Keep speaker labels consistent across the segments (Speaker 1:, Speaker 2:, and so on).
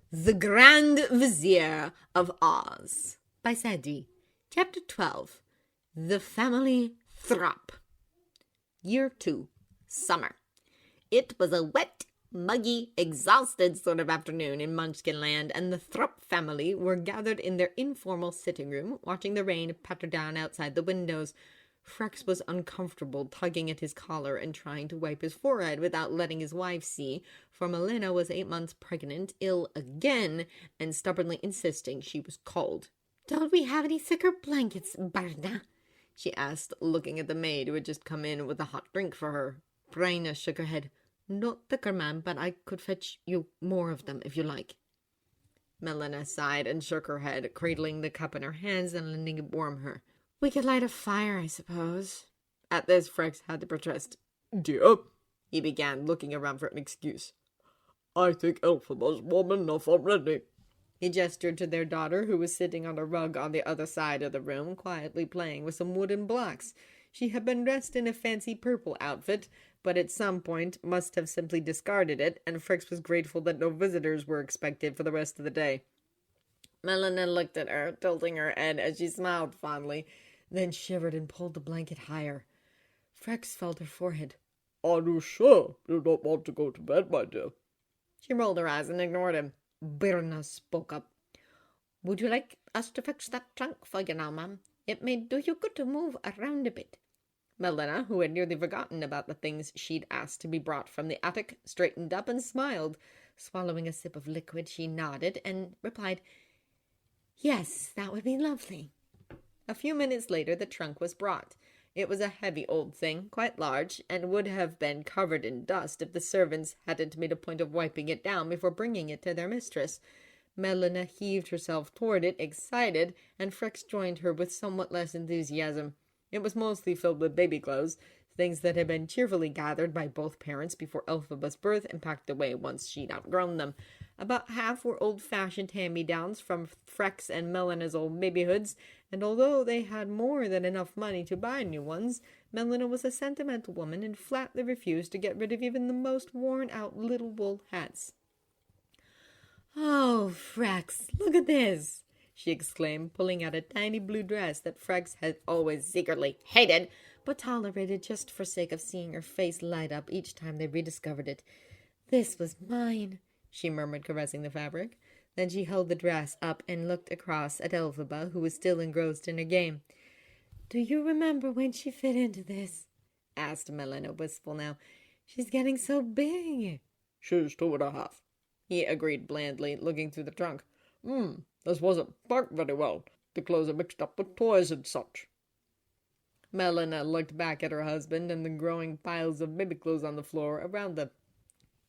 Speaker 1: The Grand Vizier of Oz by Sadi. Chapter 12. The Family Throp. Year 2. Summer. It was a wet, muggy, exhausted sort of afternoon in Munchkinland, and the Throp family were gathered in their informal sitting room, watching the rain patter down outside the windows. Frex was uncomfortable, tugging at his collar and trying to wipe his forehead without letting his wife see, for Melina was 8 months pregnant, ill again, and stubbornly insisting she was cold. "Don't we have any thicker blankets, Barna?" she asked, looking at the maid who had just come in with a hot drink for her. Bryna shook her head. "Not thicker, ma'am, but I could fetch you more of them if you like." Melina sighed and shook her head, cradling the cup in her hands and letting it warm her. "We could light a fire, I suppose." At this, Frex had to protest.
Speaker 2: "Dear,"
Speaker 1: he began, looking around for an excuse.
Speaker 2: "I think Elphaba's warm enough already."
Speaker 1: He gestured to their daughter, who was sitting on a rug on the other side of the room, quietly playing with some wooden blocks. She had been dressed in a fancy purple outfit, but at some point must have simply discarded it, and Frex was grateful that no visitors were expected for the rest of the day. Melina looked at her, tilting her head as she smiled fondly, then shivered and pulled the blanket higher. Frex felt her forehead.
Speaker 2: "Are you sure you don't want to go to bed, my dear?"
Speaker 1: She rolled her eyes and ignored him. Birna spoke up. "Would you like us to fetch that trunk for you now, ma'am? It may do you good to move around a bit." Melina, who had nearly forgotten about the things she'd asked to be brought from the attic, straightened up and smiled. Swallowing a sip of liquid, she nodded and replied, "Yes, that would be lovely." A few minutes later, the trunk was brought. It was a heavy old thing, quite large, and would have been covered in dust if the servants hadn't made a point of wiping it down before bringing it to their mistress. Melina heaved herself toward it, excited, and Frex joined her with somewhat less enthusiasm. It was mostly filled with baby clothes, things that had been cheerfully gathered by both parents before Elphaba's birth and packed away once she'd outgrown them. About half were old-fashioned hand-me-downs from Frex and Melina's old babyhoods, and although they had more than enough money to buy new ones, Melina was a sentimental woman and flatly refused to get rid of even the most worn-out little wool hats. "Oh, Frex, look at this!" she exclaimed, pulling out a tiny blue dress that Frex had always secretly hated, but tolerated just for sake of seeing her face light up each time they rediscovered it. "This was mine," she murmured, caressing the fabric. Then she held the dress up and looked across at Elphaba, who was still engrossed in her game. "Do you remember when she fit into this?" asked Melina, wistful now. "She's getting so big."
Speaker 2: "She's 2.5.
Speaker 1: he agreed blandly, looking through the trunk.
Speaker 2: This wasn't packed very well. The clothes are mixed up with toys and such."
Speaker 1: Melina looked back at her husband and the growing piles of baby clothes on the floor around them.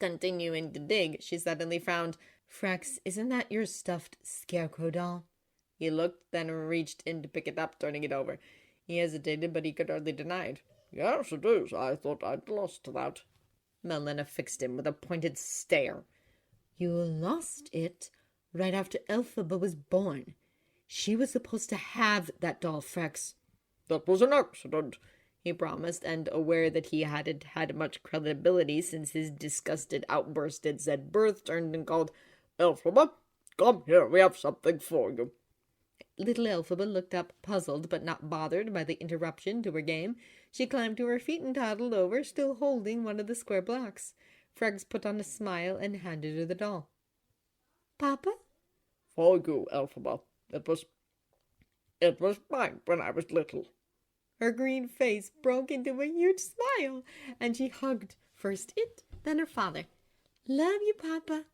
Speaker 1: Continuing to dig, she suddenly frowned. "Frex, isn't that your stuffed scarecrow doll?" He looked, then reached in to pick it up, turning it over. He hesitated, but he could hardly deny it.
Speaker 2: "Yes, it is. I thought I'd lost that."
Speaker 1: Melina fixed him with a pointed stare. "You lost it right after Elphaba was born. She was supposed to have that doll, Frex."
Speaker 2: "That was an accident,"
Speaker 1: he promised, and aware that he hadn't had much credibility since his disgusted outburst at said birth, turned and called,
Speaker 2: "Elphaba, come here, we have something for you."
Speaker 1: Little Elphaba looked up, puzzled but not bothered by the interruption to her game. She climbed to her feet and toddled over, still holding one of the square blocks. Frex put on a smile and handed her the doll. "Papa?"
Speaker 2: "For you, Elphaba. It was mine when I was little."
Speaker 1: Her green face broke into a huge smile, and she hugged first it, then her father. "Love you, Papa."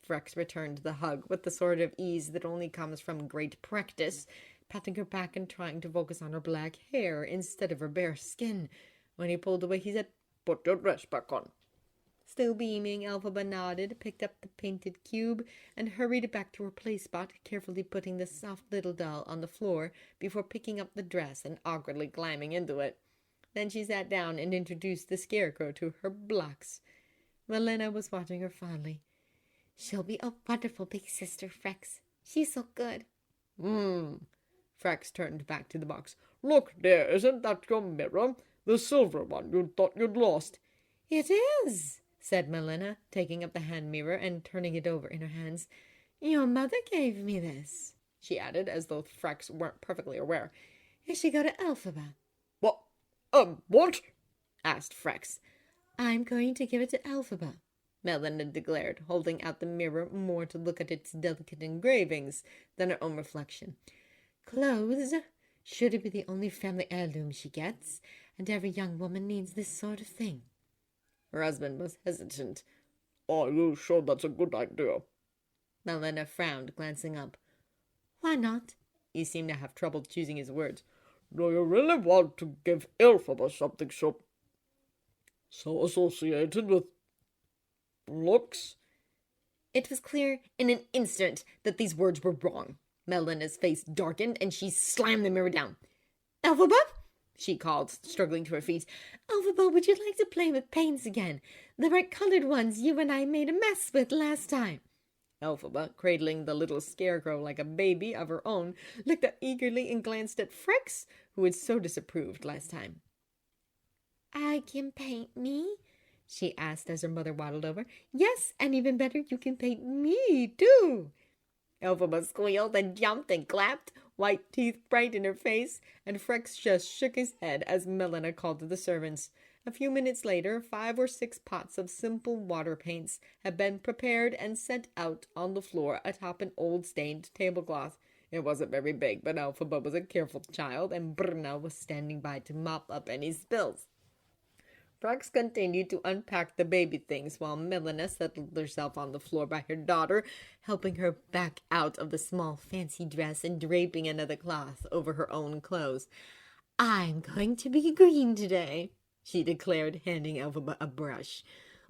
Speaker 1: Frex returned the hug with the sort of ease that only comes from great practice, patting her back and trying to focus on her black hair instead of her bare skin. When he pulled away, he said,
Speaker 2: "Put your dress back on."
Speaker 1: Still beaming, Elphaba nodded, picked up the painted cube, and hurried back to her play spot, carefully putting the soft little doll on the floor before picking up the dress and awkwardly climbing into it. Then she sat down and introduced the scarecrow to her blocks. Melina was watching her fondly. "She'll be a wonderful big sister, Frex. She's so good."
Speaker 2: Frex turned back to the box. "Look, dear, isn't that your mirror? The silver one you thought you'd lost."
Speaker 1: "It is," said Melina, taking up the hand mirror and turning it over in her hands. Your mother gave me this, she added, as though Frex weren't perfectly aware. Is she go to Elphaba?
Speaker 2: What? What?
Speaker 1: Asked Frex. I'm going to give it to Elphaba, Melina declared, holding out the mirror more to look at its delicate engravings than her own reflection. Clothes should be the only family heirloom she gets, and every young woman needs this sort of thing.
Speaker 2: Her husband was hesitant. Are you sure that's a good idea?
Speaker 1: Melina frowned, glancing up. Why not? He seemed to have trouble choosing his words.
Speaker 2: Do you really want to give Elphaba something so associated with looks?
Speaker 1: It was clear in an instant that these words were wrong. Melina's face darkened, and she slammed the mirror down. Elphaba? She called, struggling to her feet. Elphaba, would you like to play with paints again? The bright-colored ones you and I made a mess with last time. Elphaba, cradling the little scarecrow like a baby of her own, looked up eagerly and glanced at Frex, who had so disapproved last time. I can paint me? She asked as her mother waddled over. Yes, and even better, you can paint me, too. Elphaba squealed and jumped and clapped, white teeth bright in her face, and Frex just shook his head as Melina called to the servants. A few minutes later, 5 or 6 pots of simple water paints had been prepared and set out on the floor atop an old stained tablecloth. It wasn't very big, but Elphaba was a careful child, and Brna was standing by to mop up any spills. Frex continued to unpack the baby things while Melina settled herself on the floor by her daughter, helping her back out of the small fancy dress and draping another cloth over her own clothes. I'm going to be green today, she declared, handing Elphaba a brush.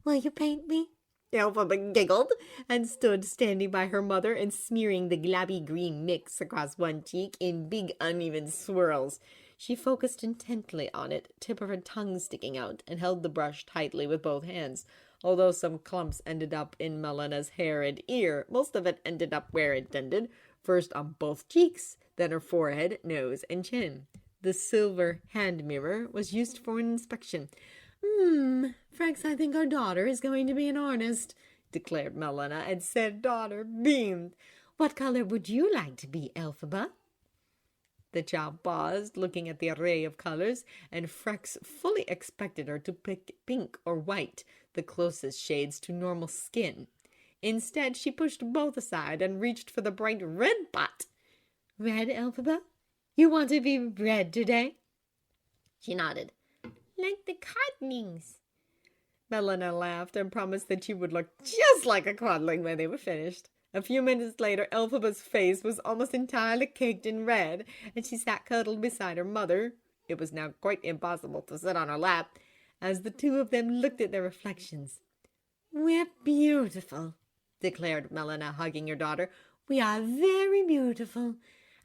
Speaker 1: Will you paint me? Elphaba giggled and stood standing by her mother and smearing the globby green mix across one cheek in big uneven swirls. She focused intently on it, tip of her tongue sticking out, and held the brush tightly with both hands. Although some clumps ended up in Melina's hair and ear, most of it ended up where it tended, first on both cheeks, then her forehead, nose, and chin. The silver hand mirror was used for an inspection. Frex, I think our daughter is going to be an artist, declared Melina, and said daughter beamed. What color would you like to be, Elphaba? The child paused, looking at the array of colors, and Frex fully expected her to pick pink or white, the closest shades to normal skin. Instead, she pushed both aside and reached for the bright red pot. Red, Elphaba? You want to be red today? She nodded. Like the codlings. Melina laughed and promised that she would look just like a codling when they were finished. A few minutes later, Elphaba's face was almost entirely caked in red, and she sat cuddled beside her mother. It was now quite impossible to sit on her lap, as the two of them looked at their reflections. We're beautiful, declared Melina, hugging her daughter. We are very beautiful.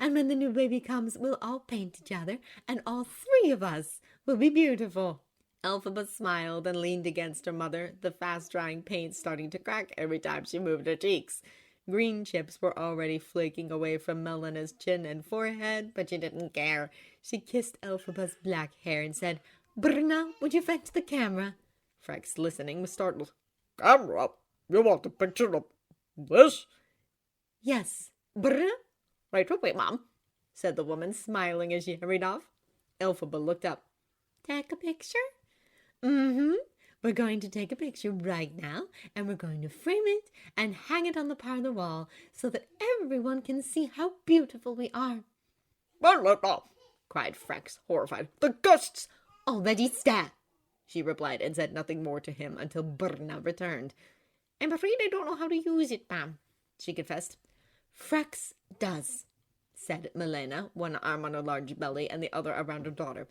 Speaker 1: And when the new baby comes, we'll all paint each other, and all 3 of us will be beautiful. Elphaba smiled and leaned against her mother, the fast-drying paint starting to crack every time she moved her cheeks. Green chips were already flaking away from Melina's chin and forehead, but she didn't care. She kissed Elphaba's black hair and said, Brna, would you fetch the camera? Frex, listening, was startled.
Speaker 2: Camera? You want a picture of this?
Speaker 1: Yes. Brna? Right away, Mom, said the woman, smiling as she hurried off. Elphaba looked up. Take a picture? Mm-hmm. We're going to take a picture right now, and we're going to frame it and hang it on the parlor wall so that everyone can see how beautiful we are.
Speaker 2: Melina,
Speaker 1: cried Frex, horrified.
Speaker 2: The guests!
Speaker 1: Already stare, she replied, and said nothing more to him until Brna returned. I'm afraid I don't know how to use it, ma'am, she confessed. Frex does, said Melina, one arm on her large belly and the other around her daughter.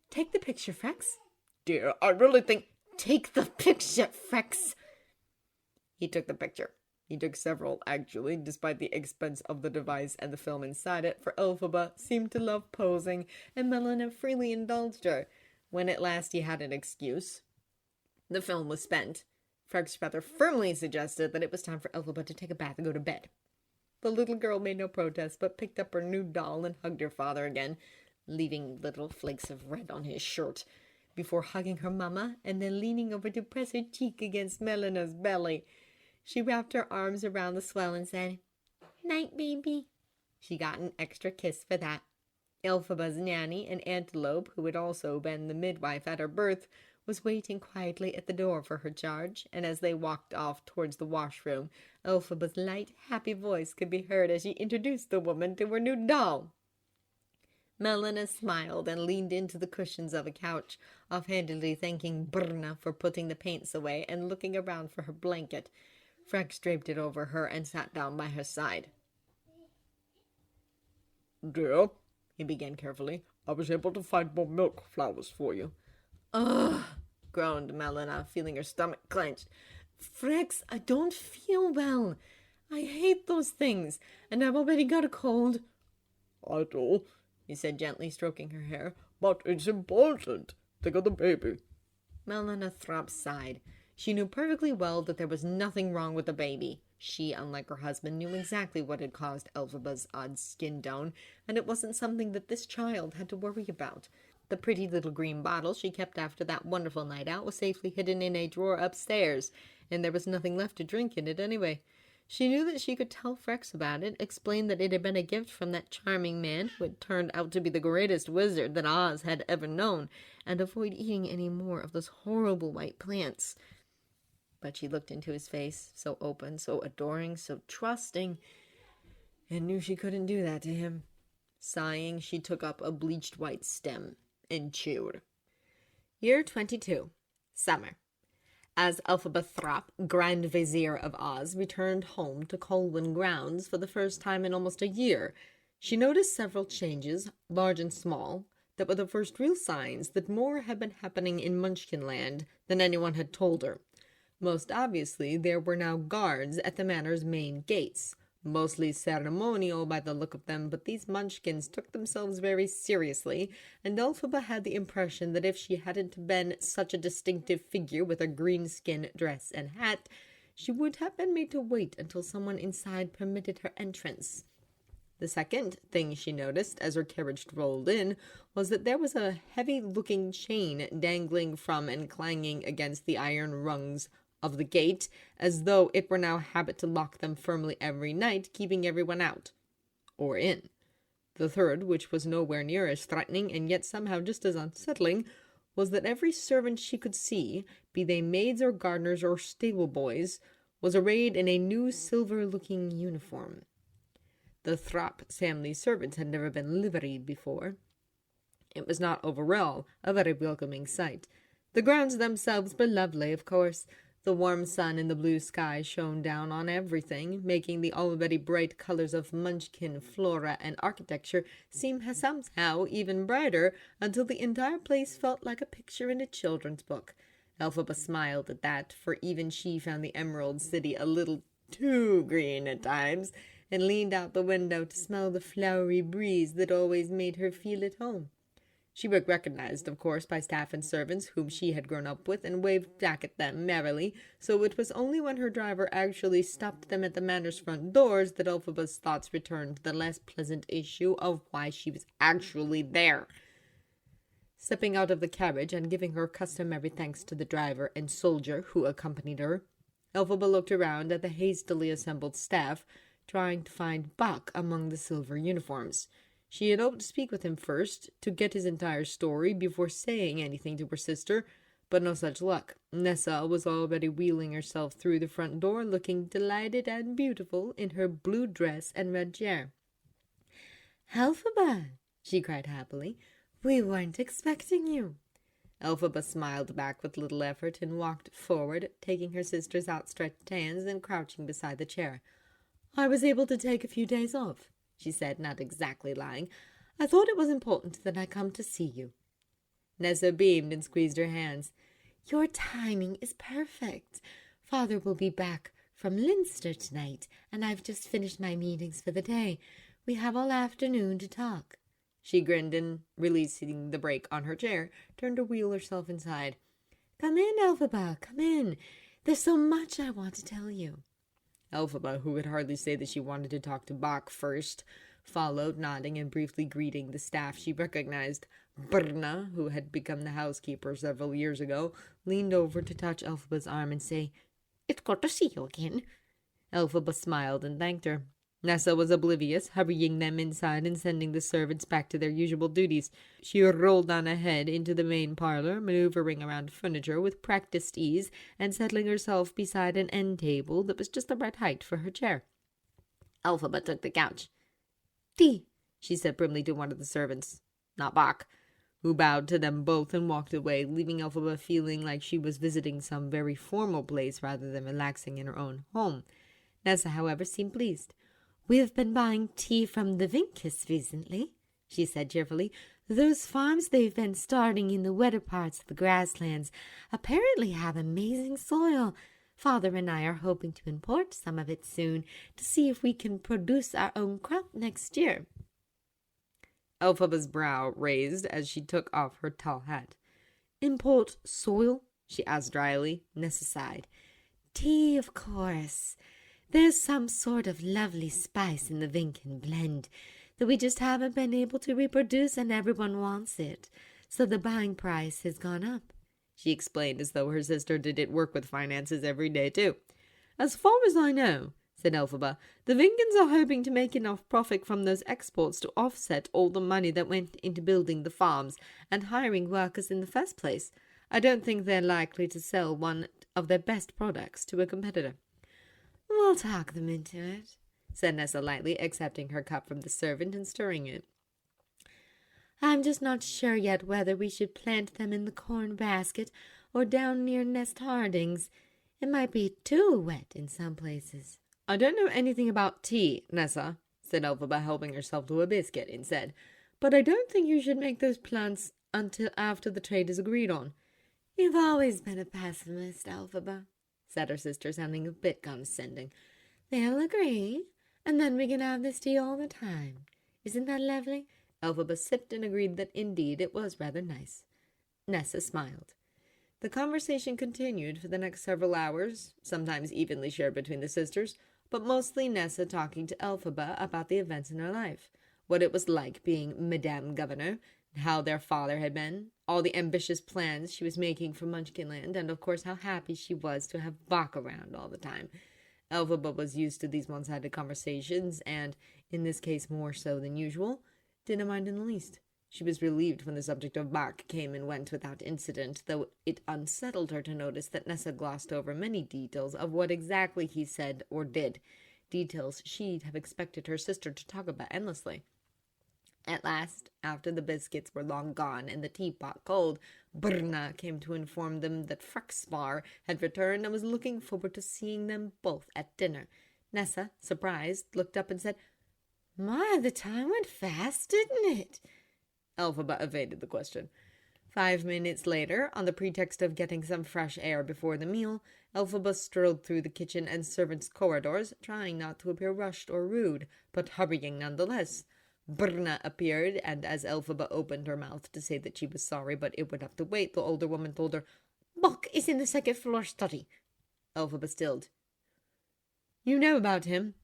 Speaker 1: Take the picture, Frex.
Speaker 2: Dear, I really think...
Speaker 1: Take the picture, Frex.
Speaker 2: He took the picture. He took several, actually, despite the expense of the device and the film inside it, for Elphaba seemed to love posing, and Melina freely indulged her. When at last he had an excuse, the film was spent. Frex rather firmly suggested that it was time for Elphaba to take a bath and go to bed. The little girl made no protest, but picked up her new doll and hugged her father again, leaving little flakes of red on his shirt, before hugging her mamma and then leaning over to press her cheek against Melina's belly. She wrapped her arms around the swell and said,
Speaker 1: night, baby."
Speaker 2: She got an extra kiss for that. Elphaba's nanny, an antelope who had also been the midwife at her birth, was waiting quietly at the door for her charge, and as they walked off towards the washroom, Elphaba's light, happy voice could be heard as she introduced the woman to her new doll. Melina smiled and leaned into the cushions of a couch, offhandedly thanking Brna for putting the paints away and looking around for her blanket. Frex draped it over her and sat down by her side.
Speaker 3: "Dear," he began carefully, "I was able to find more milk flowers for you."
Speaker 2: "Ugh," groaned Melina, feeling her stomach clench. "Frex, I don't feel well. I hate those things, and I've already got a cold."
Speaker 3: "I do," he said, gently stroking her hair, "but it's important. Think of the baby."
Speaker 2: Melina Throp sighed. She knew perfectly well that there was nothing wrong with the baby. She, unlike her husband, knew exactly what had caused Elphaba's odd skin tone, and it wasn't something that this child had to worry about. The pretty little green bottle she kept after that wonderful night out was safely hidden in a drawer upstairs, and there was nothing left to drink in it anyway. She knew that she could tell Frex about it, explain that it had been a gift from that charming man who had turned out to be the greatest wizard that Oz had ever known, and avoid eating any more of those horrible white plants. But she looked into his face, so open, so adoring, so trusting, and knew she couldn't do that to him. Sighing, she took up a bleached white stem and chewed. Year 22. Summer. As Elphaba Throp, Grand Vizier of Oz, returned home to Colwyn grounds for the first time in almost a year, she noticed several changes, large and small, that were the first real signs that more had been happening in Munchkinland than anyone had told her. Most obviously, there were now guards at the manor's main gates, mostly ceremonial by the look of them, but these munchkins took themselves very seriously, and Elphaba had the impression that if she hadn't been such a distinctive figure with a green skin dress and hat, she would have been made to wait until someone inside permitted her entrance. The second thing she noticed as her carriage rolled in was that there was a heavy-looking chain dangling from and clanging against the iron rungs of the gate, as though it were now habit to lock them firmly every night, keeping everyone out. Or in. The third, which was nowhere near as threatening and yet somehow just as unsettling, was that every servant she could see, be they maids or gardeners or stable boys, was arrayed in a new silver-looking uniform. The Throp family servants had never been liveried before. It was not overall a very welcoming sight. The grounds themselves were lovely, of course. The warm sun and the blue sky shone down on everything, making the already bright colors of Munchkin flora and architecture seem somehow even brighter, until the entire place felt like a picture in a children's book. Elphaba smiled at that, for even she found the Emerald City a little too green at times, and leaned out the window to smell the flowery breeze that always made her feel at home. She was recognized, of course, by staff and servants whom she had grown up with, and waved back at them merrily, so it was only when her driver actually stopped them at the manor's front doors that Elphaba's thoughts returned to the less pleasant issue of why she was actually there. Stepping out of the carriage and giving her customary thanks to the driver and soldier who accompanied her, Elphaba looked around at the hastily assembled staff, trying to find Buck among the silver uniforms. She had hoped to speak with him first, to get his entire story before saying anything to her sister, but no such luck. Nessa was already wheeling herself through the front door, looking delighted and beautiful in her blue dress and red chair. "Elphaba!" she cried happily. "We weren't expecting you." Elphaba smiled back with little effort and walked forward, taking her sister's outstretched hands and crouching beside the chair. "I was able to take a few days off," she said, not exactly lying. "I thought it was important that I come to see you." Nessa beamed and squeezed her hands. "Your timing is perfect. Father will be back from Leinster tonight, and I've just finished my meetings for the day. We have all afternoon to talk." She grinned and, releasing the brake on her chair, turned to wheel herself inside. "Come in, Elphaba, come in. There's so much I want to tell you." Elphaba, who could hardly say that she wanted to talk to Bach first, followed, nodding and briefly greeting the staff she recognized. Brna, who had become the housekeeper several years ago, leaned over to touch Elphaba's arm and say, "It's good to see you again." Elphaba smiled and thanked her. Nessa was oblivious, hurrying them inside and sending the servants back to their usual duties. She rolled on ahead into the main parlor, maneuvering around furniture with practiced ease and settling herself beside an end table that was just the right height for her chair. Elphaba took the couch. "Tea," she said primly to one of the servants, not Bach, who bowed to them both and walked away, leaving Elphaba feeling like she was visiting some very formal place rather than relaxing in her own home. Nessa, however, seemed pleased. "We've been buying tea from the Vinkis recently," she said cheerfully. "Those farms they've been starting in the wetter parts of the grasslands apparently have amazing soil. Father and I are hoping to import some of it soon to see if we can produce our own crop next year." Elphaba's brow raised as she took off her tall hat. "Import soil?" she asked dryly. Nessa sighed. "Tea, of course. There's some sort of lovely spice in the Vinkin blend that we just haven't been able to reproduce, and everyone wants it. So the buying price has gone up," she explained, as though her sister didn't work with finances every day, too. "As far as I know," said Elphaba, "the Vinkins are hoping to make enough profit from those exports to offset all the money that went into building the farms and hiring workers in the first place. I don't think they're likely to sell one of their best products to a competitor." "We'll talk them into it," said Nessa lightly, accepting her cup from the servant and stirring it. "I'm just not sure yet whether we should plant them in the corn basket or down near Nest Hardings. It might be too wet in some places." "I don't know anything about tea, Nessa," said Elphaba, helping herself to a biscuit instead. "But I don't think you should make those plants until after the trade is agreed on."
Speaker 1: "You've always been a pessimist, Elphaba," said her sister, sounding a bit condescending. "They'll agree, and then we can have this tea all the time. Isn't that lovely?"
Speaker 2: Elphaba sipped and agreed that indeed it was rather nice. Nessa smiled. The conversation continued for the next several hours, sometimes evenly shared between the sisters, but mostly Nessa talking to Elphaba about the events in her life, what it was like being Madame Governor, how their father had been, all the ambitious plans she was making for Munchkinland, and of course how happy she was to have Bach around all the time. Elphaba was used to these one-sided conversations, and, in this case more so than usual, didn't mind in the least. She was relieved when the subject of Bach came and went without incident, though it unsettled her to notice that Nessa glossed over many details of what exactly he said or did, details she'd have expected her sister to talk about endlessly. At last, after the biscuits were long gone and the teapot cold, Brna came to inform them that Frexspar had returned and was looking forward to seeing them both at dinner. Nessa, surprised, looked up and said,
Speaker 1: "My, the time went fast, didn't it?"
Speaker 2: Elphaba evaded the question. 5 minutes later, on the pretext of getting some fresh air before the meal, Elphaba strolled through the kitchen and servants' corridors, trying not to appear rushed or rude, but hurrying nonetheless. Brna appeared, and as Elphaba opened her mouth to say that she was sorry, but it would have to wait, the older woman told her,
Speaker 1: "Bach is in the second-floor study."
Speaker 2: Elphaba stilled. "You know about him?"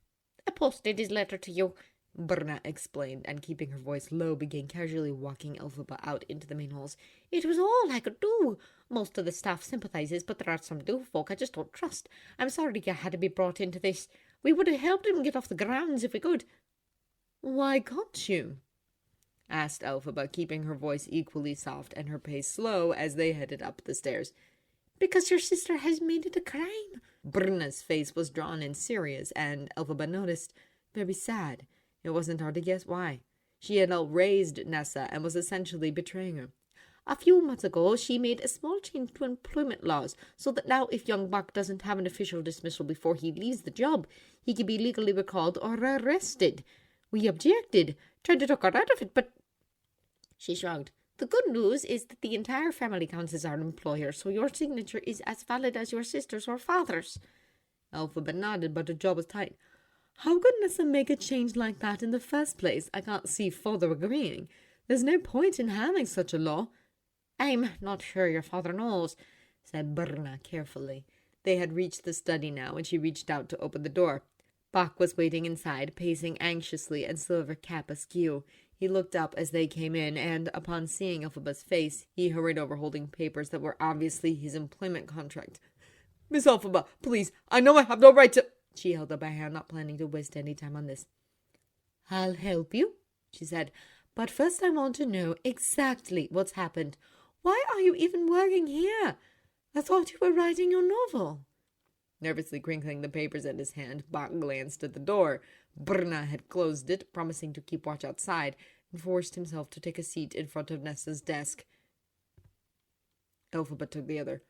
Speaker 1: "I posted his letter to you,"
Speaker 2: Brna explained, and keeping her voice low, began casually walking Elphaba out into the main halls.
Speaker 1: "It was all I could do. Most of the staff sympathizes, but there are some new folk I just don't trust. I'm sorry you had to be brought into this. We would have helped him get off the grounds if we could."
Speaker 2: "Why can't you?" asked Elphaba, keeping her voice equally soft and her pace slow as they headed up the stairs.
Speaker 1: "Because your sister has made it a crime."
Speaker 2: Brna's face was drawn and serious, and Elphaba noticed, very sad. It wasn't hard to guess why. She had outraised Nessa and was essentially betraying her.
Speaker 1: "A few months ago, she made a small change to employment laws, so that now if young Bach doesn't have an official dismissal before he leaves the job, he can be legally recalled or arrested. We objected, tried to talk her out of it, but—" She shrugged. "The good news is that the entire family counts as our employer, so your signature is as valid as your sister's or father's."
Speaker 2: Elphaba nodded, but her jaw was tight. "How could Nessa make a change like that in the first place? I can't see father agreeing. There's no point in having such a law."
Speaker 1: "I'm not sure your father knows,"
Speaker 2: said Brna carefully. They had reached the study now, and she reached out to open the door. Bach was waiting inside, pacing anxiously and silver cap askew. He looked up as they came in, and, upon seeing Elphaba's face, he hurried over holding papers that were obviously his employment contract. "Miss Elphaba, please, I know I have no right to—" She held up a hand, not planning to waste any time on this. "I'll help you," she said, "but first I want to know exactly what's happened. Why are you even working here? I thought you were writing your novel." Nervously crinkling the papers in his hand, Bach glanced at the door. Brna had closed it, promising to keep watch outside, and forced himself to take a seat in front of Nessa's desk. Elphaba took the other.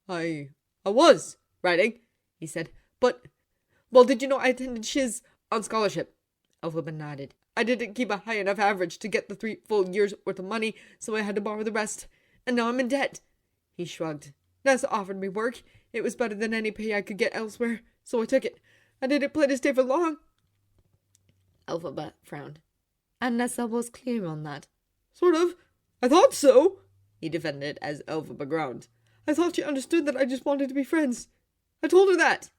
Speaker 2: I was writing," he said, "but, well, did you know I attended Shiz on scholarship?" Elphaba nodded. "I didn't keep a high enough average to get the 3 full years worth of money, so I had to borrow the rest. And now I'm in debt." He shrugged. "Nessa offered me work. It was better than any pay I could get elsewhere, so I took it. I didn't plan to stay for long." Elphaba frowned. "And Nessa was clear on that?" "Sort of. I thought so," he defended as Elphaba groaned. "I thought she understood that I just wanted to be friends. I told her that."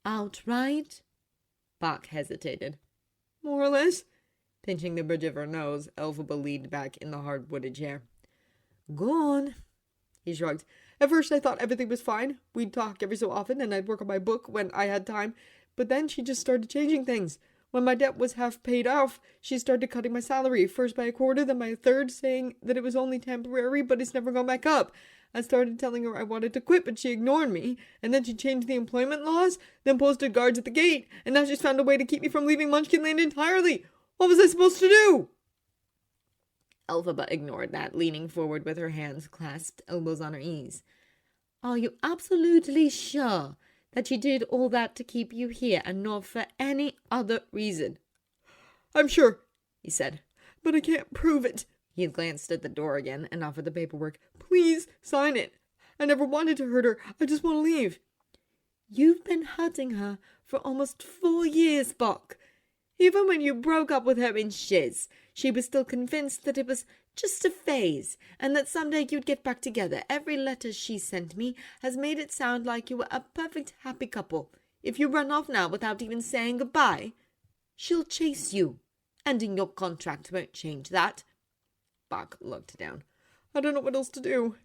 Speaker 2: "Outright?" Bach hesitated. "More or less." Pinching the bridge of her nose, Elphaba leaned back in the hard-wooded chair. "Go on." He shrugged. "At first I thought everything was fine. We'd talk every so often, and I'd work on my book when I had time. But then she just started changing things. When my debt was half paid off, she started cutting my salary, first by a quarter, then by a third, saying that it was only temporary, but it's never gone back up. I started telling her I wanted to quit, but she ignored me. And then she changed the employment laws, then posted guards at the gate, and now she's found a way to keep me from leaving Munchkinland entirely. What was I supposed to do?" Elphaba ignored that, leaning forward with her hands clasped, elbows on her knees. "Are you absolutely sure that she did all that to keep you here and not for any other reason?" "I'm sure," he said, "but I can't prove it." He glanced at the door again and offered the paperwork. "Please sign it. I never wanted to hurt her. I just want to leave." "You've been hurting her for almost 4 years, Bach. Even when you broke up with her in Shiz, she was still convinced that it was just a phase, and that someday you'd get back together. Every letter she sent me has made it sound like you were a perfect happy couple. If you run off now without even saying goodbye, she'll chase you. Ending your contract won't change that." Bach looked down. "I don't know what else to do."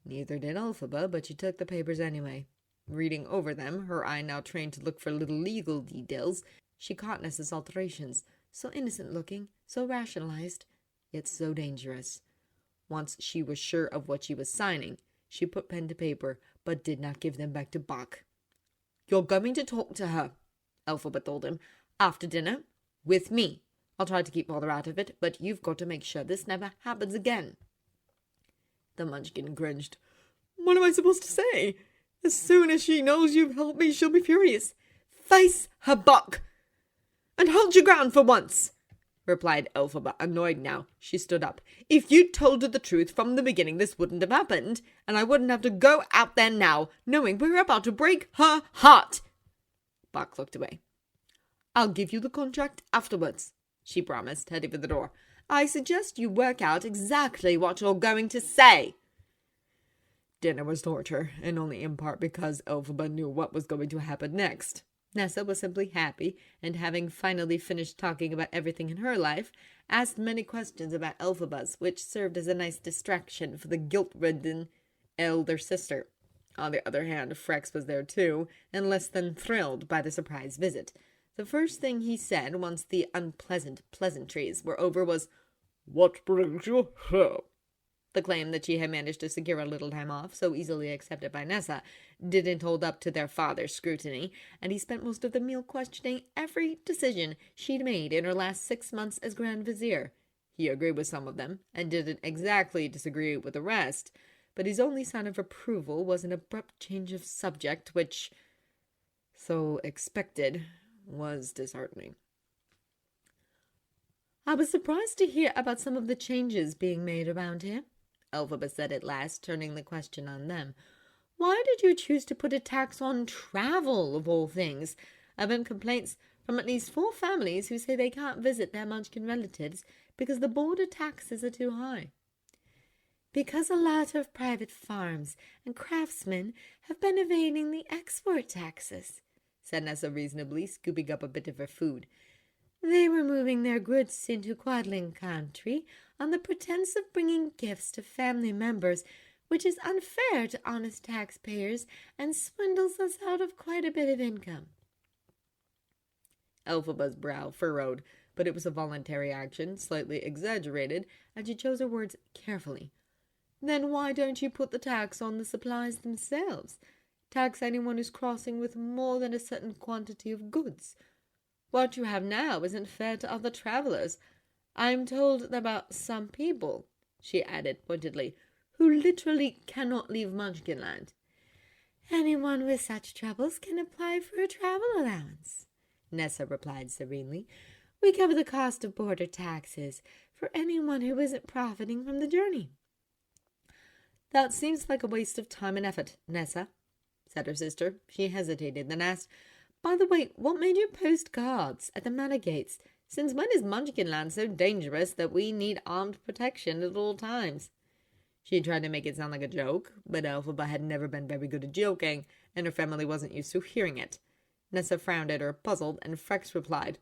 Speaker 2: Neither did Elphaba, but she took the papers anyway. Reading over them, her eye now trained to look for little legal details, she caught Nessa's alterations, so innocent-looking, so rationalized, yet so dangerous. Once she was sure of what she was signing, she put pen to paper, but did not give them back to Bach. "You're going to talk to her," Elphaba told him, "after dinner, with me. I'll try to keep Father out of it, but you've got to make sure this never happens again." The Munchkin cringed. "What am I supposed to say? As soon as she knows you've helped me, she'll be furious." "Face her, Bach, and hold your ground for once," replied Elphaba, annoyed now. She stood up. "If you'd told her the truth from the beginning, this wouldn't have happened, and I wouldn't have to go out there now, knowing we're about to break her heart." Bach looked away. "I'll give you the contract afterwards," she promised, heading for the door. "I suggest you work out exactly what you're going to say." Dinner was torture, and only in part because Elphaba knew what was going to happen next. Nessa was simply happy, and having finally finished talking about everything in her life, asked many questions about Elphaba's, which served as a nice distraction for the guilt-ridden elder sister. On the other hand, Frex was there too, and less than thrilled by the surprise visit. The first thing he said, once the unpleasant pleasantries were over, was, "What brings you here?" The claim that she had managed to secure a little time off, so easily accepted by Nessa, didn't hold up to their father's scrutiny, and he spent most of the meal questioning every decision she'd made in her last 6 months as Grand Vizier. He agreed with some of them, and didn't exactly disagree with the rest, but his only sign of approval was an abrupt change of subject, which, so expected, was disheartening. "I was surprised to hear about some of the changes being made around here," Elphaba said at last, turning the question on them. "Why did you choose to put a tax on travel, of all things? I've had complaints from at least 4 families who say they can't visit their Munchkin relatives because the border taxes are too high." "Because a lot of private farms and craftsmen have been evading the export taxes," said Nessa reasonably, scooping up a bit of her food. "They were moving their goods into Quadling country on the pretense of bringing gifts to family members, which is unfair to honest taxpayers and swindles us out of quite a bit of income." Elphaba's brow furrowed, but it was a voluntary action, slightly exaggerated, and she chose her words carefully. Then why don't you put the tax on the supplies themselves? Tax anyone who's crossing with more than a certain quantity of goods. What you have now isn't fair to other travellers. I'm told about some people, she added pointedly, who literally cannot leave Munchkinland.
Speaker 1: Anyone with such troubles can apply for a travel allowance, Nessa replied serenely. We cover the cost of border taxes for anyone who isn't profiting from the journey.
Speaker 2: That seems like a waste of time and effort, Nessa, said her sister. She hesitated, then asked, By the way, what made you post guards at the manor gates? Since when is Munchkinland so dangerous that we need armed protection at all times? She tried to make it sound like a joke, but Elphaba had never been very good at joking, and her family wasn't used to hearing it. Nessa frowned at her, puzzled, and Frex replied,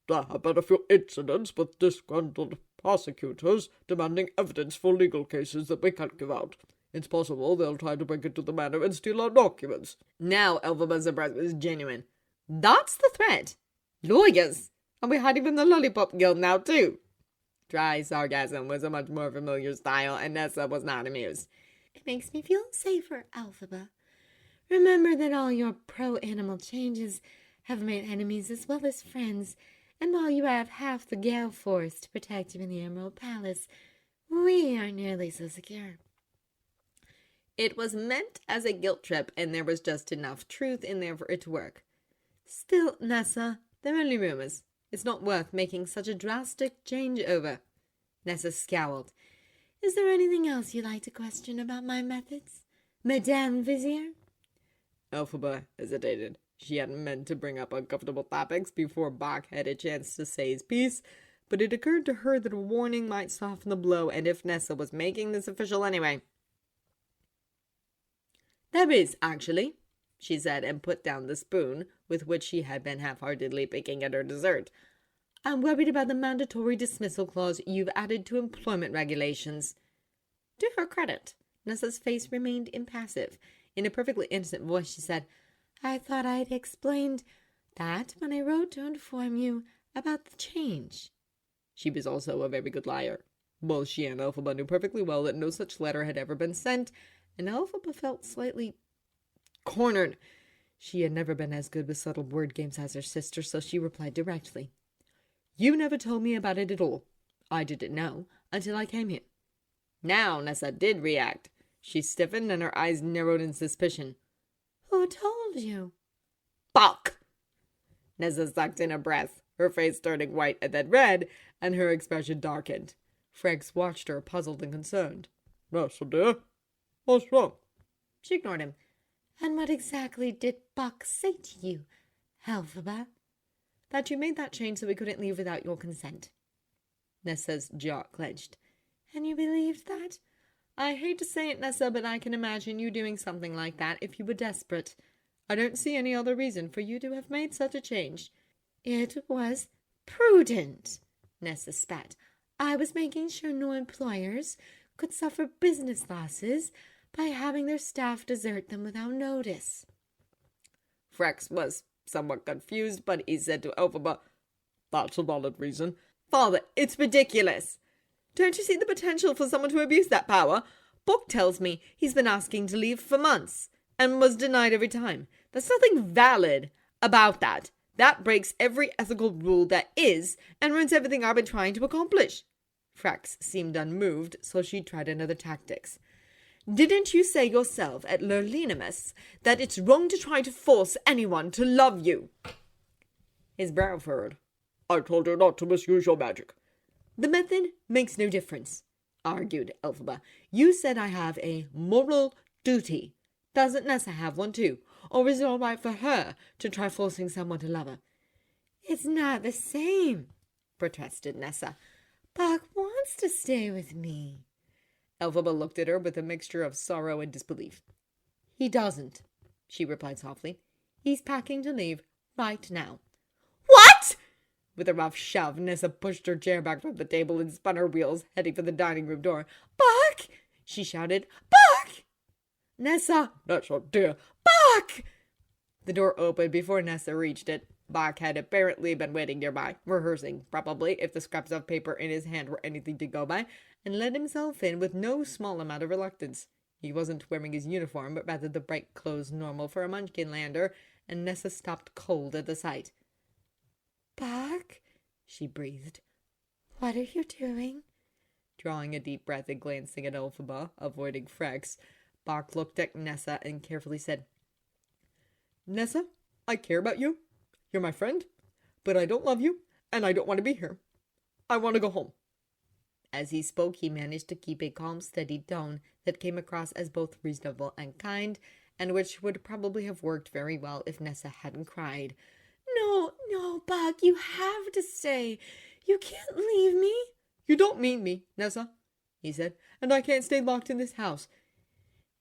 Speaker 2: There have been a few incidents with disgruntled prosecutors demanding evidence for legal cases that we can't give out. It's possible they'll try to break into the manor and steal our documents. Now Elphaba's surprise was genuine. That's the threat? Lawyers? Are we hiding from the Lollipop Guild now, too? Dry sarcasm was a much more familiar style, and Nessa was not amused.
Speaker 1: It makes me feel safer, Elphaba. Remember that all your pro-animal changes have made enemies as well as friends, and while you have half the Gale force to protect you in the Emerald Palace, we are nearly so secure.
Speaker 2: It was meant as a guilt trip, and there was just enough truth in there for it to work. Still, Nessa, they're only rumors. It's not worth making such a drastic change over. Nessa scowled.
Speaker 1: Is there anything else you'd like to question about my methods, Madame Vizier?
Speaker 2: Elphaba hesitated. She hadn't meant to bring up uncomfortable topics before Bach had a chance to say his piece, but it occurred to her that a warning might soften the blow, and if Nessa was making this official anyway. There is, actually, she said, and put down the spoon with which she had been half-heartedly picking at her dessert. I'm worried about the mandatory dismissal clause you've added to employment regulations. To her credit, Nessa's face remained impassive. In a perfectly innocent voice, she said,
Speaker 1: I thought I'd explained that when I wrote to inform you about the change.
Speaker 2: She was also a very good liar. Both she and Elphaba knew perfectly well that no such letter had ever been sent, and Elphaba felt slightly cornered. She had never been as good with subtle word games as her sister, so she replied directly. You never told me about it at all. I didn't know until I came here. Now Nessa did react. She stiffened and her eyes narrowed in suspicion.
Speaker 1: Who told you?
Speaker 2: Fuck! Nessa sucked in a breath, her face turning white and then red, and her expression darkened. Frex watched her, puzzled and concerned. Nessa, dear, what's wrong? She ignored him.
Speaker 1: And what exactly did Buck say to you, Elphaba?
Speaker 2: That you made that change so we couldn't leave without your consent. Nessa's jaw clenched.
Speaker 1: And you believed that?
Speaker 2: I hate to say it, Nessa, but I can imagine you doing something like that if you were desperate. I don't see any other reason for you to have made such a change.
Speaker 1: It was prudent, Nessa spat. I was making sure no employers could suffer business losses by having their staff desert them without notice.
Speaker 2: Frex was somewhat confused, but he said to Elphaba, That's a valid reason. Father, it's ridiculous. Don't you see the potential for someone to abuse that power? Book tells me he's been asking to leave for months and was denied every time. There's nothing valid about that. That breaks every ethical rule that is and ruins everything I've been trying to accomplish. Frex seemed unmoved, so she tried another tactics. Didn't you say yourself at Lurlinamus that it's wrong to try to force anyone to love you? His brow furrowed. I told you not to misuse your magic. The method makes no difference, argued Elphaba. You said I have a moral duty. Doesn't Nessa have one too? Or is it all right for her to try forcing someone to love her?
Speaker 1: It's not the same, protested Nessa. Buck wants to stay with me.
Speaker 2: Elphaba looked at her with a mixture of sorrow and disbelief. He doesn't, she replied softly. He's packing to leave right now. What? With a rough shove, Nessa pushed her chair back from the table and spun her wheels, heading for the dining room door. Buck! She shouted. Buck! Nessa! Nessa, dear! Buck! The door opened before Nessa reached it. Bach had apparently been waiting nearby, rehearsing, probably, if the scraps of paper in his hand were anything to go by, and let himself in with no small amount of reluctance. He wasn't wearing his uniform, but rather the bright clothes normal for a Munchkinlander, and Nessa stopped cold at the sight.
Speaker 1: "Bach," she breathed, "what are you doing?"
Speaker 2: Drawing a deep breath and glancing at Elphaba, avoiding Frex, Bach looked at Nessa and carefully said, "Nessa, I care about you. You're my friend, but I don't love you, and I don't want to be here. I want to go home." As he spoke, he managed to keep a calm, steady tone that came across as both reasonable and kind, and which would probably have worked very well if Nessa hadn't cried.
Speaker 1: No, no, Bach, you have to stay. You can't leave me."
Speaker 2: "You don't mean me, Nessa," he said, "and I can't stay locked in this house."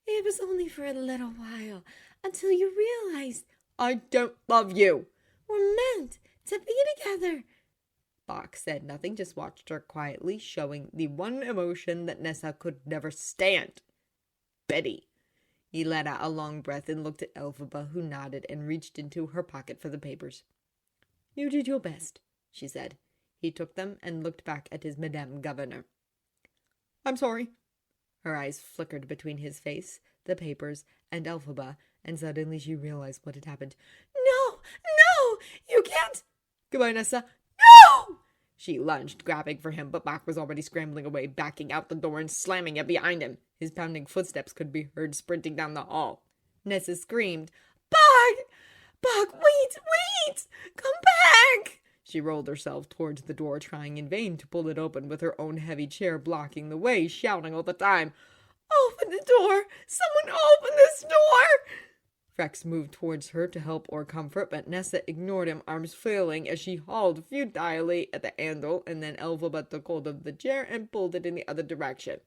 Speaker 1: "It was only for a little while, until you realized—"
Speaker 2: "I don't love you."
Speaker 1: "We're meant to be together."
Speaker 2: Bach said nothing, just watched her quietly, showing the one emotion that Nessa could never stand. Betty. He let out a long breath and looked at Elphaba, who nodded and reached into her pocket for the papers. "You did your best," she said. He took them and looked back at his Madame Governor. "I'm sorry." Her eyes flickered between his face, the papers, and Elphaba, and suddenly she realized what had happened.
Speaker 1: "No, no, you can't."
Speaker 2: "Goodbye, Nessa."
Speaker 1: "No!"
Speaker 2: She lunged, grabbing for him, but Bach was already scrambling away, backing out the door and slamming it behind him. His pounding footsteps could be heard sprinting down the hall. Nessa screamed,
Speaker 1: "Bach! Bach, wait! Come back!"
Speaker 2: She rolled herself towards the door, trying in vain to pull it open with her own heavy chair blocking the way, shouting all the time,
Speaker 1: "Open the door! Someone open this door!"
Speaker 2: Frex moved towards her to help or comfort, but Nessa ignored him, arms flailing as she hauled futilely at the handle, and then Elphaba took hold of the chair and pulled it in the other direction.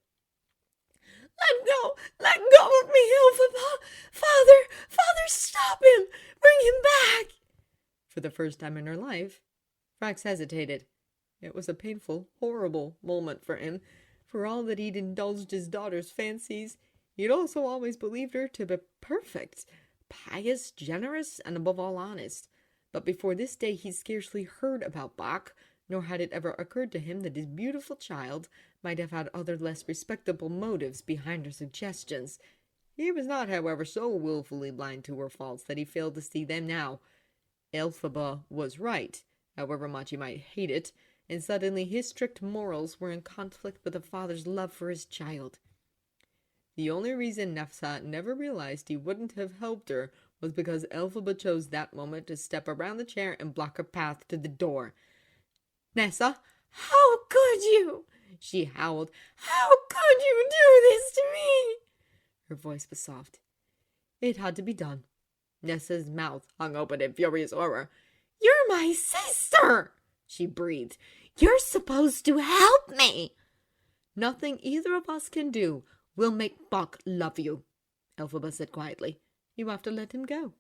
Speaker 1: Let go of me, Elphaba! Father, stop him! Bring him back!"
Speaker 2: For the first time in her life, Frex hesitated. It was a painful, horrible moment for him. For all that he'd indulged his daughter's fancies, he'd also always believed her to be perfect, pious, generous, and above all honest. But before this day he'd scarcely heard about Bach, nor had it ever occurred to him that his beautiful child might have had other less respectable motives behind her suggestions. He was not, however, so willfully blind to her faults that he failed to see them now. Elphaba was right, however much he might hate it, and suddenly his strict morals were in conflict with a father's love for his child. The only reason Nessa never realized he wouldn't have helped her was because Elphaba chose that moment to step around the chair and block her path to the door. "Nessa,
Speaker 1: how could you?"
Speaker 2: she howled.
Speaker 1: "How could you do this to me?"
Speaker 2: Her voice was soft. It had to be done. Nessa's mouth hung open in furious horror.
Speaker 1: "You're my sister," she breathed. "You're supposed to help me."
Speaker 2: "Nothing either of us can do will make Bach love you," Elphaba said quietly. "You have to let him go."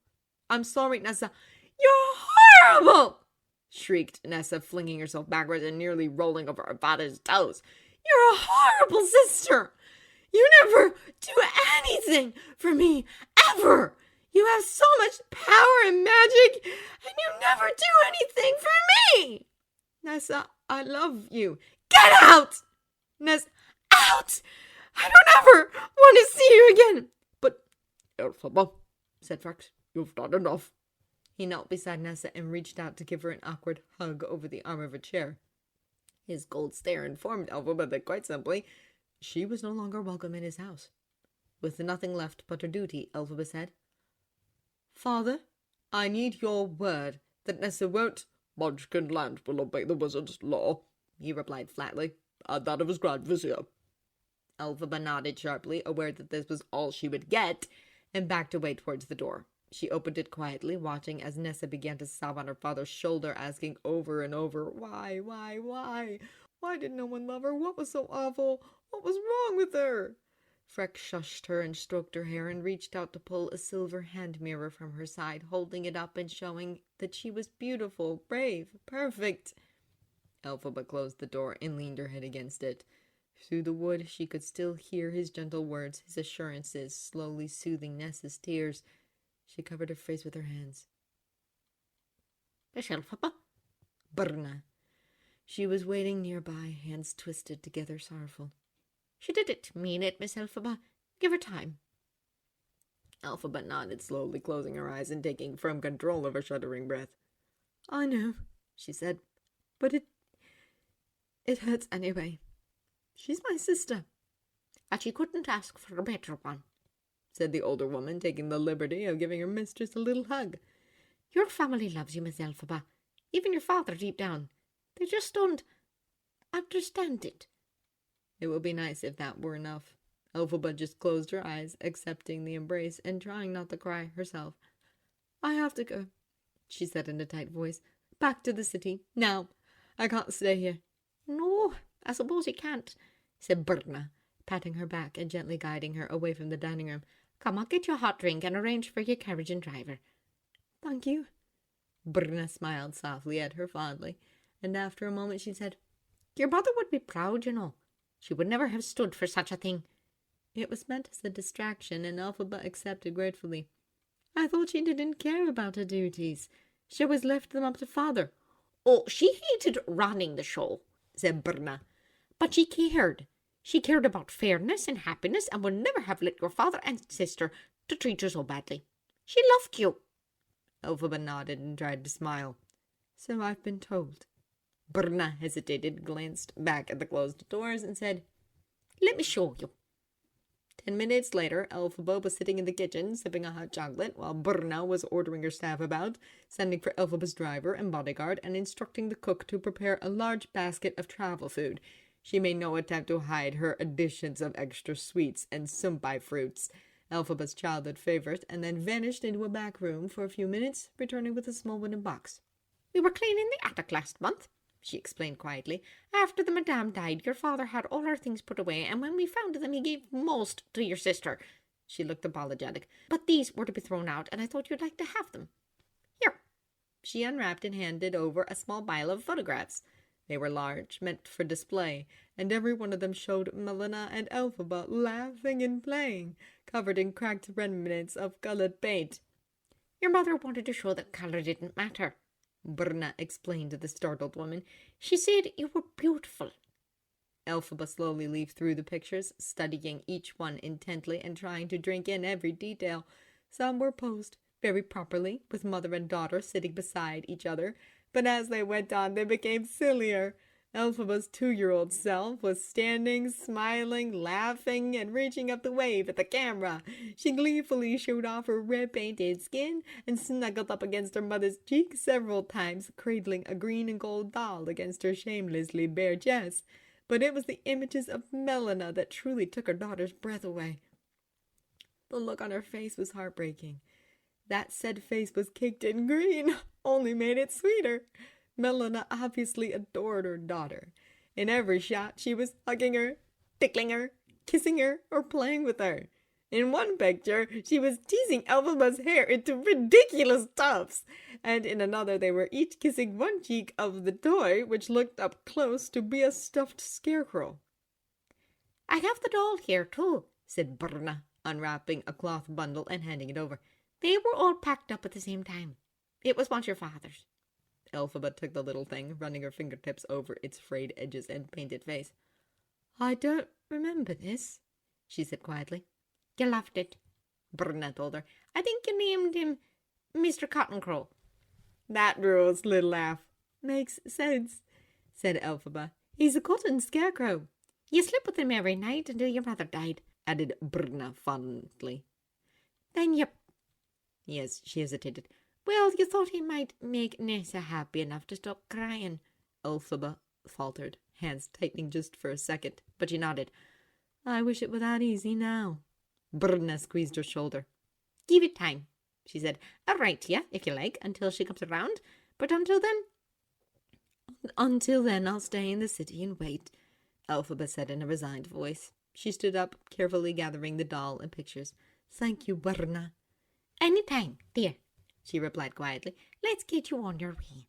Speaker 2: "I'm sorry, Nessa."
Speaker 1: "You're horrible!"
Speaker 2: shrieked Nessa, flinging herself backwards and nearly rolling over her father's toes.
Speaker 1: "You're a horrible sister. You never do anything for me, ever. You have so much power and magic, and you never do anything for me."
Speaker 2: "Nessa, I love you."
Speaker 1: "Get out!"
Speaker 2: "Nessa,
Speaker 1: out! I don't ever want to see you again."
Speaker 2: "But, Elphaba," said Frex, "you've done enough." He knelt beside Nessa and reached out to give her an awkward hug over the arm of a chair. His cold stare informed Elphaba that, quite simply, she was no longer welcome in his house. With nothing left but her duty, Elphaba said, "Father, I need your word that Nessa won't—"
Speaker 3: "Munchkinland will obey the wizard's law,"
Speaker 2: he replied flatly,
Speaker 3: "and that of his Grand Vizier."
Speaker 2: Elphaba nodded sharply, aware that this was all she would get, and backed away towards the door. She opened it quietly, watching as Nessa began to sob on her father's shoulder, asking over and over, Why? Why did no one love her? What was so awful? What was wrong with her?" Freck shushed her and stroked her hair and reached out to pull a silver hand mirror from her side, holding it up and showing that she was beautiful, brave, perfect. Elphaba closed the door and leaned her head against it. Through the wood she could still hear his gentle words, his assurances, slowly soothing Nessa's tears. She covered her face with her hands.
Speaker 1: Miss Elphaba?
Speaker 2: Brna. She was waiting nearby, hands twisted together, sorrowful.
Speaker 1: She didn't mean it, Miss Elphaba. Give her time.
Speaker 2: Elphaba nodded, slowly closing her eyes and taking firm control of her shuddering breath. I know, she said, but it hurts anyway. She's my sister.
Speaker 1: And she couldn't ask for a better one,
Speaker 2: said the older woman, taking the liberty of giving her mistress a little hug.
Speaker 1: Your family loves you, Miss Elphaba. Even your father deep down. They just don't understand it.
Speaker 2: It would be nice if that were enough. Elphaba just closed her eyes, accepting the embrace and trying not to cry herself. I have to go, she said in a tight voice. Back to the city. Now. I can't stay here.
Speaker 1: No, I suppose you can't, said
Speaker 2: Brna, patting her back and gently guiding her away from the dining room.
Speaker 1: Come, I'll get you a hot drink and arrange for your carriage and driver.
Speaker 2: Thank you. Brna smiled softly at her fondly, and after a moment she said,
Speaker 1: Your mother would be proud, you know. She would never have stood for such a thing.
Speaker 2: It was meant as a distraction, and Elphaba accepted gratefully. I thought she didn't care about her duties. She always left them up to father.
Speaker 1: Oh, she hated running the show, said Brna. But she cared. She cared about fairness and happiness and would never have let your father and sister to treat you so badly. She loved you.
Speaker 2: Elphaba nodded and tried to smile. So I've been told. Brna hesitated, glanced back at the closed doors, and said,
Speaker 1: Let me show you.
Speaker 2: 10 minutes later, Elphaba was sitting in the kitchen, sipping a hot chocolate, while Brna was ordering her staff about, sending for Elphaba's driver and bodyguard, and instructing the cook to prepare a large basket of travel food. She made no attempt to hide her additions of extra sweets and sumpai fruits, Elphaba's childhood favorite, and then vanished into a back room for a few minutes, returning with a small wooden box.
Speaker 1: We were cleaning the attic last month, she explained quietly. After the madame died, your father had all our things put away, and when we found them, he gave most to your sister. She looked apologetic. But these were to be thrown out, and I thought you'd like to have them. Here.
Speaker 2: She unwrapped and handed over a small pile of photographs. They were large, meant for display, and every one of them showed Melina and Elphaba laughing and playing, covered in cracked remnants of colored paint.
Speaker 1: Your mother wanted to show that color didn't matter,
Speaker 2: Brna explained to the startled woman.
Speaker 1: She said you were beautiful.
Speaker 2: Elphaba slowly leafed through the pictures, studying each one intently and trying to drink in every detail. Some were posed very properly, with mother and daughter sitting beside each other, but as they went on, they became sillier. Elphaba's 2-year-old self was standing, smiling, laughing, and reaching up to wave at the camera. She gleefully showed off her red-painted skin and snuggled up against her mother's cheek several times, cradling a green and gold doll against her shamelessly bare chest. But it was the images of Melina that truly took her daughter's breath away. The look on her face was heartbreaking. That said face was caked in green, only made it sweeter. Melina obviously adored her daughter. In every shot, she was hugging her, tickling her, kissing her, or playing with her. In one picture, she was teasing Elphaba's hair into ridiculous tufts, and in another they were each kissing one cheek of the toy, which looked up close to be a stuffed scarecrow.
Speaker 1: I have the doll here, too,
Speaker 2: said Brna, unwrapping a cloth bundle and handing it over.
Speaker 1: They were all packed up at the same time. It was once your father's.
Speaker 2: Elphaba took the little thing, running her fingertips over its frayed edges and painted face. I don't remember this, she said quietly.
Speaker 1: You loved it,
Speaker 2: Brna told her.
Speaker 1: I think you named him Mr. Cotton Crow.
Speaker 2: That drew a little laugh. Makes sense, said Elphaba. He's a cotton scarecrow.
Speaker 1: You slept with him every night until your mother died,
Speaker 2: added Brna fondly.
Speaker 1: Then you...
Speaker 2: Yes, she hesitated.
Speaker 1: Well, you thought he might make Nessa happy enough to stop crying.
Speaker 2: Elphaba faltered, hands tightening just for a second, but she nodded. I wish it were that easy now. Brna squeezed her shoulder.
Speaker 1: Give it time, she said. I'll write to you, if you like, until she comes around. But until then...
Speaker 2: Until then, I'll stay in the city and wait, Elphaba said in a resigned voice. She stood up, carefully gathering the doll and pictures. Thank you, Brna.
Speaker 1: Any time, dear, she replied quietly. Let's get you on your way.